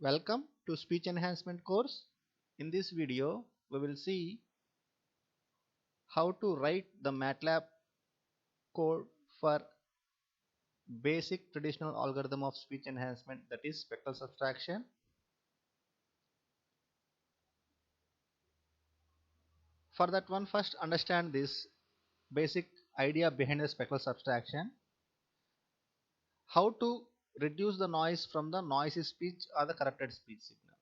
Welcome to speech enhancement course. In this video, we will see how to write the MATLAB code for basic traditional algorithm of speech enhancement, that is spectral subtraction. For that one, first understand this basic idea behind the spectral subtraction. How to reduce the noise from the noisy speech or the corrupted speech signal.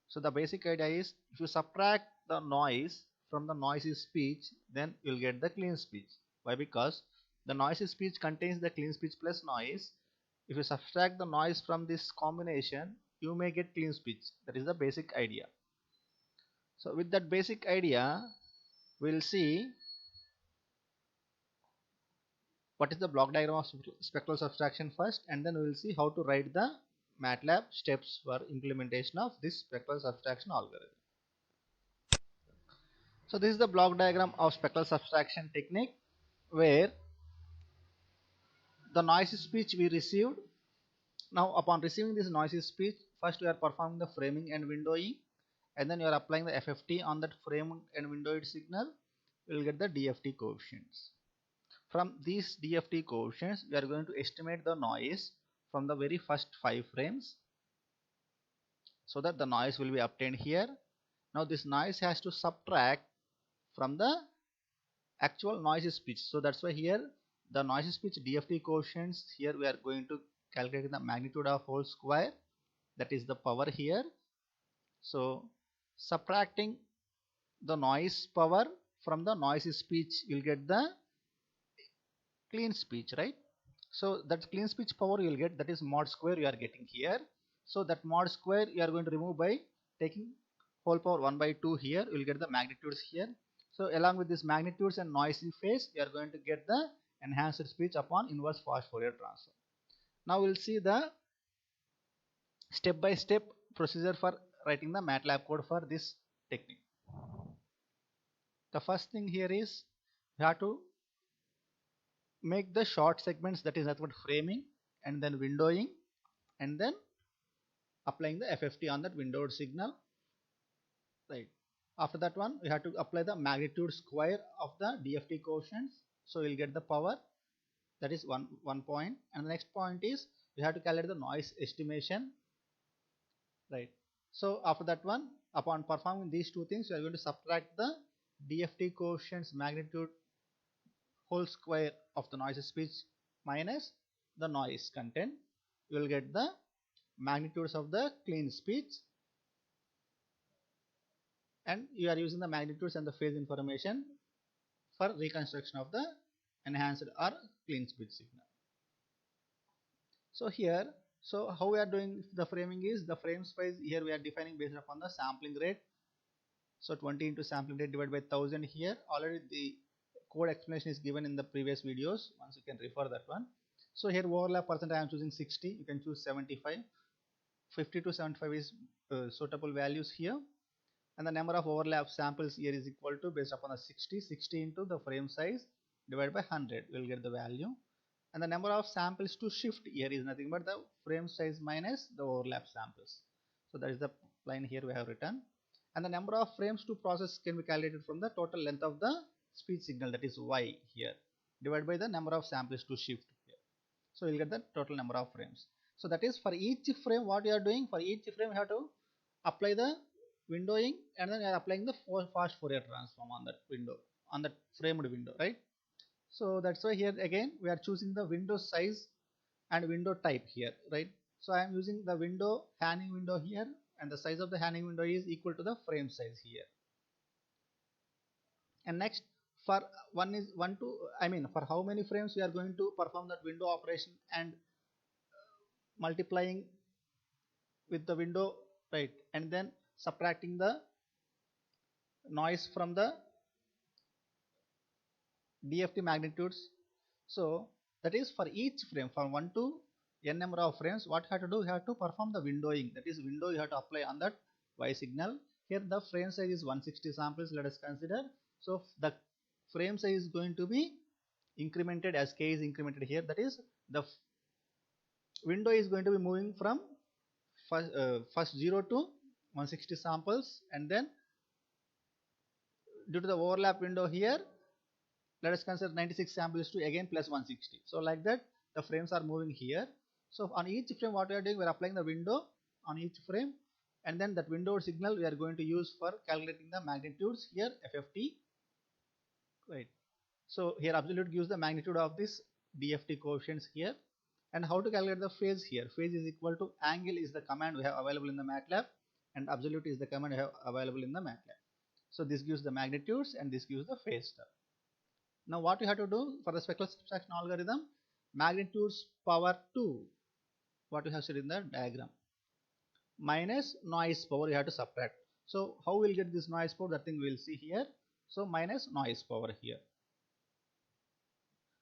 So the basic idea is if you subtract the noise from the noisy speech, then you'll get the clean speech. Why? Because the noisy speech contains the clean speech plus noise. If you subtract the noise from this combination, you may get clean speech. That is the basic idea. So with that basic idea, we'll see what is the block diagram of spectral subtraction first, and then we'll see how to write the MATLAB steps for implementation of this spectral subtraction algorithm. So this is the block diagram of spectral subtraction technique, where the noisy speech we received. Now upon receiving this noisy speech, first we are performing the framing and windowing, and then you are applying the FFT on that framed and windowed signal. You will get the DFT coefficients. From these DFT coefficients, we are going to estimate the noise from the very first 5 frames, so that the noise will be obtained here. Now this noise has to subtract from the actual noisy speech. So that's why here the noisy speech DFT coefficients, here we are going to calculate the magnitude of whole square, that is the power here. So subtracting the noise power from the noisy speech, you'll get the clean speech, right? So that clean speech power you'll get, that is mod square you are getting here. So that mod square you are going to remove by taking whole power 1 by 2 here. You will get the magnitudes here. So along with this magnitudes and noisy phase, you are going to get the enhanced speech upon inverse fast Fourier transform. Now we'll see the step-by-step procedure for writing the MATLAB code for this technique. The first thing here is you have to make the short segments, that is nothing but framing and then windowing, and then applying the FFT on that windowed signal, right? After that one, we have to apply the magnitude square of the DFT coefficients. So we'll get the power, that is one point, and the next point is we have to calculate the noise estimation, right? So after that one, upon performing these two things, we are going to subtract the DFT coefficients magnitude whole square of the noise speech minus the noise content. You will get the magnitudes of the clean speech, and you are using the magnitudes and the phase information for reconstruction of the enhanced or clean speech signal. So here, so how we are doing the framing is the frame size here we are defining based upon the sampling rate. So 20 into sampling rate divided by 1000 here. Already the code explanation is given in the previous videos. Once you can refer that one. So here overlap percent I am choosing 60. You can choose 75. 50 to 75 is suitable values here. And the number of overlap samples here is equal to, based upon the 60 into the frame size divided by 100, we will get the value. And the number of samples to shift here is nothing but the frame size minus the overlap samples. So that is the line here we have written. And the number of frames to process can be calculated from the total length of the speech signal, that is y here, divided by the number of samples to shift here. So you'll get the total number of frames. So that is for each frame what you are doing, for each frame you have to apply the windowing, and then you are applying the fast Fourier transform on that window, on that framed window, right? So that's why here again we are choosing the window size and window type here, right? So I am using the window panning window here, and the size of the panning window is equal to the frame size here. And next, for for how many frames we are going to perform that window operation and multiplying with the window, right? And then subtracting the noise from the DFT magnitudes. So that is for each frame from 1 to n number of frames, what you have to do, you have to perform the windowing, that is window you have to apply on that Y signal. Here the frame size is 160 samples, let us consider. So the frame size is going to be incremented as k is incremented here, that is the window is going to be moving from first 0 to 160 samples, and then due to the overlap window here, let us consider 96 samples to again plus 160. So like that the frames are moving here. So on each frame what we are doing, we are applying the window on each frame, and then that window signal we are going to use for calculating the magnitudes here, FFT, right. So here absolute gives the magnitude of this DFT coefficients here. And how to calculate the phase here? Phase is equal to angle is the command we have available in the MATLAB, and absolute is the command we have available in the MATLAB. So this gives the magnitudes and this gives the phase term. Now what we have to do for the spectral subtraction algorithm, magnitudes power 2, what we have said in the diagram, minus noise power you have to subtract. So how we will get this noise power, that thing we will see here. So minus noise power here.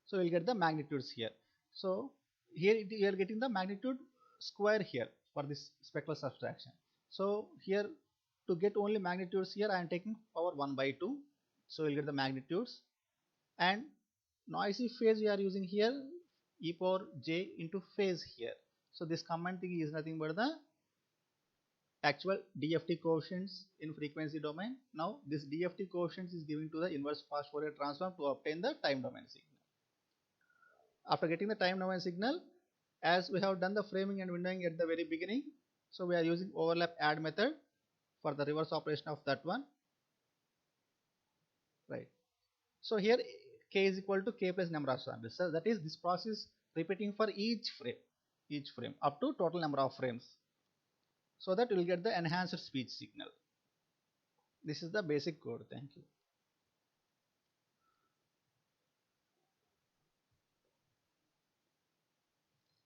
So we will get the magnitudes here. So here we are getting the magnitude square here for this spectral subtraction. So here to get only magnitudes here I am taking power 1 by 2. So we will get the magnitudes. And noisy phase we are using here, e power j into phase here. So this command thing is nothing but the actual DFT coefficients in frequency domain. Now this DFT coefficients is given to the inverse fast Fourier transform to obtain the time domain signal. After getting the time domain signal, as we have done the framing and windowing at the very beginning, so we are using overlap add method for the reverse operation of that one, right. So here k is equal to k plus number of samples. So that is this process repeating for each frame up to total number of frames, so that we will get the enhanced speech signal. This is the basic code. Thank you.